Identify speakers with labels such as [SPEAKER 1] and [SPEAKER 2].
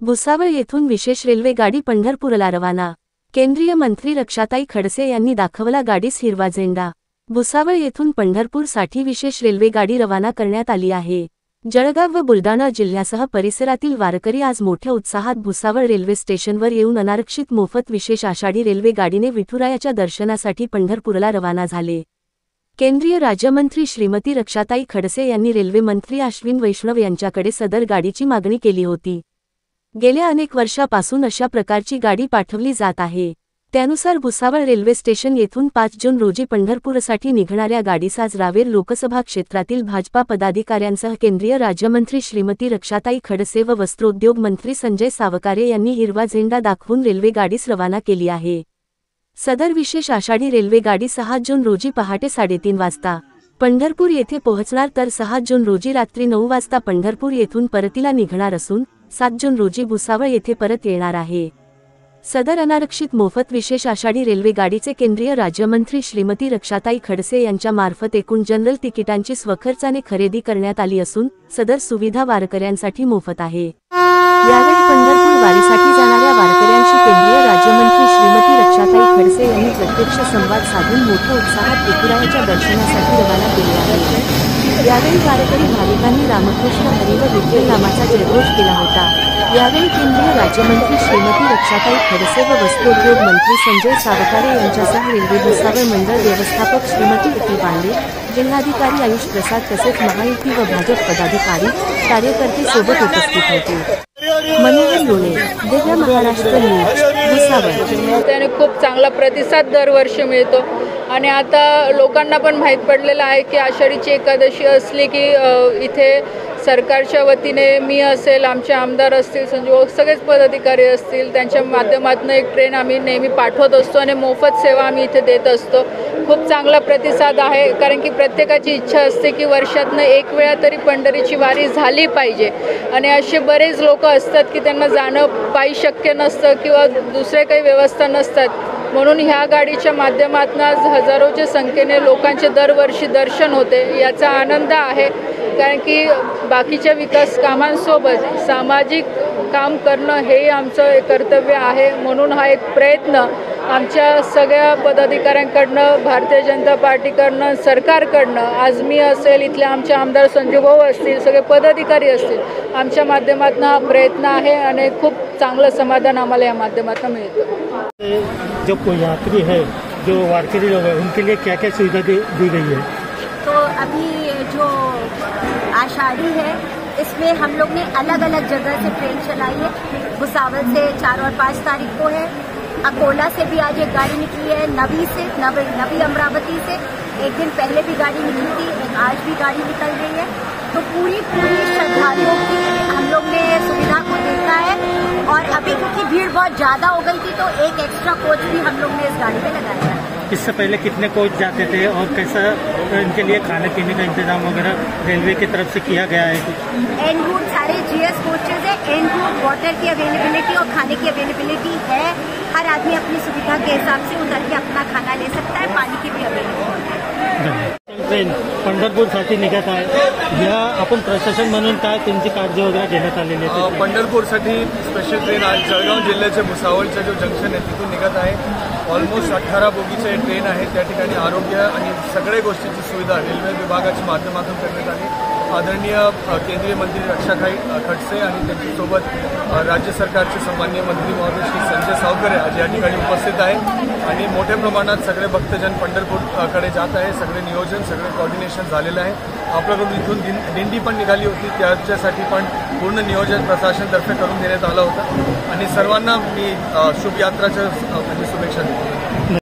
[SPEAKER 1] भुसावळ येथून विशेष रेल्वे गाडी पंढरपूरला रवाना। केंद्रीय मंत्री रक्षाताई खडसे यांनी दाखवला गाडीस हिरवा झेंडा। भुसावळ येथून पंढरपूरसाठी विशेष रेल्वे गाडी रवाना करण्यात आली आहे। जळगाव व बुलढाणा जिल्ह्यासह परिसरातील वारकरी आज मोठ्या उत्साहात भुसावळ रेल्वे स्टेशनवर येऊन अनारक्षित मोफत विशेष आषाढी रेल्वे गाडीने विठुरायाच्या दर्शनासाठी पंढरपूरला रवाना झाले। केंद्रीय राज्यमंत्री श्रीमती रक्षाताई खडसे यांनी रेल्वे मंत्री अश्विन वैष्णव यांच्याकडे सदर गाडीची मागणी केली होती। गेल्या अनेक वर्षापासून अशा प्रकारची गाडी पाठवली जात आहे। त्यानुसार भुसावळ रेल्वे स्टेशन येथून 5 जून रोजी पंढरपूरसाठी निघणाऱ्या गाडीस आज रावेर लोकसभा क्षेत्रातील भाजपा पदाधिकाऱ्यांसह केंद्रीय राज्यमंत्री श्रीमती रक्षाताई खडसे व वस्त्रोद्योग मंत्री संजय सावकारे यांनी हिरवा झेंडा दाखवून रेल्वे गाडीस रवाना केली आहे। सदर विशेष आषाढी रेल्वे गाडी 6 जून रोजी पहाटे 3:30 वाजता पंढरपूर येथे पोहोचणार तर 6 जून रोजी रात्री 9 वाजता पंढरपूर येथून परतीला निघणार असून 7 जून रोजी भुसावळ येथे परत येणार आहे। सदर अनारक्षित मोफत विशेष आषाढी रेल्वे गाडीचे केंद्रीय राज्यमंत्री श्रीमती रक्षाताई खडसे यांच्या मार्फत एकूण जनरल तिकिटांची स्वखर्चाने खरेदी करण्यात आली असून सदर सुविधा वारकऱ्यांसाठी मोफत आहे। यावेळी पंढरपूर वारीसाठी जाणाऱ्या वारकऱ्यांशी केंद्रीय राज्यमंत्री श्रीमती रक्षाताई खडसे यांनी प्रत्यक्ष संवाद साधून मोठ्या उत्साहात विठुरायाच्या दर्शनासाठी रवाना केले आहे। यावेळी वारकरी भाविकांनी रामकृष्ण हरी व विठ्ठल नामाचा जयघोष केला होता। यावेळी केंद्रीय राज्यमंत्री श्रीमती रक्षाताई खडसे व वस्त्रोद्योग मंत्री संजय सावकारे यांच्यासह रेल्वे भुसावळ मंडळ व्यवस्थापक श्रीमती प्रीती पांडे, जिल्हाधिकारी आयुष प्रसाद तसेच महायुती व भाजप पदाधिकारी कार्यकर्ते सोबत उपस्थित होते। मनोहर लोणे, दिव्य महाराष्ट्र न्यूज, भुसावळ।
[SPEAKER 2] त्याने खूप चांगला प्रतिसाद दरवर्षी मिळतो आणि आता लोकांना पण माहीत पडलेलं आहे की आषाढीची एकादशी असली की इथे सरकारच्या वतीने मी असेल, आमचे आमदार असतील, संजय सगळेच पदाधिकारी असतील, त्यांच्या माध्यमातून एक ट्रेन आम्ही नेहमी पाठवत असतो आणि मोफत सेवा आम्ही इथे देत असतो। खूप चांगला प्रतिसाद आहे कारण की प्रत्येकाची इच्छा असते की वर्षातनं एक वेळा तरी पंढरीची वारी झाली पाहिजे आणि असे बरेच लोक असतात की त्यांना जाणं पायी शक्य नसतं किंवा दुसरे काही व्यवस्था नसतात, म्हणून ह्या गाडीच्या माध्यमातून आज हजारोच्या संख्येने लोकांचे दरवर्षी दर्शन होते। याचा आनंद आहे कारण की बाकीच्या विकास कामांसोबत सामाजिक काम करणं हे आमचं एक कर्तव्य आहे, म्हणून हा एक प्रयत्न आमच्या सगळ्या पदाधिकाऱ्यांकडनं, भारतीय जनता पार्टीकडनं, सरकारकडनं, आज मी असेल, इथले आमचे आमदार संजय भाऊ असतील, सगळे पदाधिकारी असतील, आमच्या माध्यमातून हा प्रयत्न आहे आणि खूप चांगलं समाधान आम्हाला या माध्यमातून मिळतं।
[SPEAKER 3] जो कोई यात्री है, जो वारकरी लोग हैं, उनके लिए क्या क्या सुविधा दी गई है?
[SPEAKER 4] तो अभी जो आषाढ़ी है इसमें हम लोग ने अलग अलग जगह से ट्रेन चलाई है। भुसावल से 4 और 5 तारीख को है, अकोला से भी आज एक गाड़ी निकली है, नवी अमरावती से एक दिन पहले भी गाड़ी निकली थी, आज भी गाड़ी निकल रही है। तो पूरी श्रद्धालुओं की हम लोग ने सुविधा को देखा है और अभी क्योंकि भीड़ बहुत ज़्यादा हो गई थी तो एक एक्स्ट्रा कोच भी हम लोग ने इस गाड़ी में लगाया है।
[SPEAKER 3] इससे पहले कितने कोच जाते थे और कैसा इनके लिए खाने पीने का इंतजाम वगैरह रेलवे की तरफ से किया गया है?
[SPEAKER 4] एन रूट सारे GS कोचेज है, एन रूट वाटर की अवेलेबिलिटी और खाने की अवेलेबिलिटी है। हर आदमी अपनी सुविधा के हिसाब से उतर के अपना खाना ले सकता है, पानी की भी अवेलेबिलिटी है।
[SPEAKER 3] ट्रेन पंढरपूरसाठी निघत आहे, या आपण प्रशासन म्हणून काय त्यांची काळजी वगैरे घेण्यात आलेली आहे?
[SPEAKER 5] पंढरपूरसाठी स्पेशल ट्रेन आज जळगाव जिल्ह्याच्या भुसावळचं जो जंक्शन आहे तिथून निघत आहे। ऑलमोस्ट 18 बोगीचे ट्रेन आहे, त्या ठिकाणी आरोग्य आणि सगळ्या गोष्टीची सुविधा रेल्वे विभागाच्या माध्यमातून करण्यात आली। आदरणीय केंद्रीय मंत्री रक्षाताई खडसे आणि त्यांच्यासोबत राज्य सरकारचे सन्माननीय मंत्री महोदय श्री संजय सावकारे आज या ठिकाणी उपस्थित आहे आणि मोठ्या प्रमाणात सगळे भक्तजन पंढरपूरकडे जात आहे। सगळे नियोजन, सगळे कोऑर्डिनेशन झालेलं आहे। आपल्याकडून इथून दिंडी पण निघाली होती, त्याच्यासाठी पण पूर्ण नियोजन प्रशासनातर्फे करून देण्यात आलं होतं आणि सर्वांना मी शुभ यात्राच्या शुभेच्छा देतो।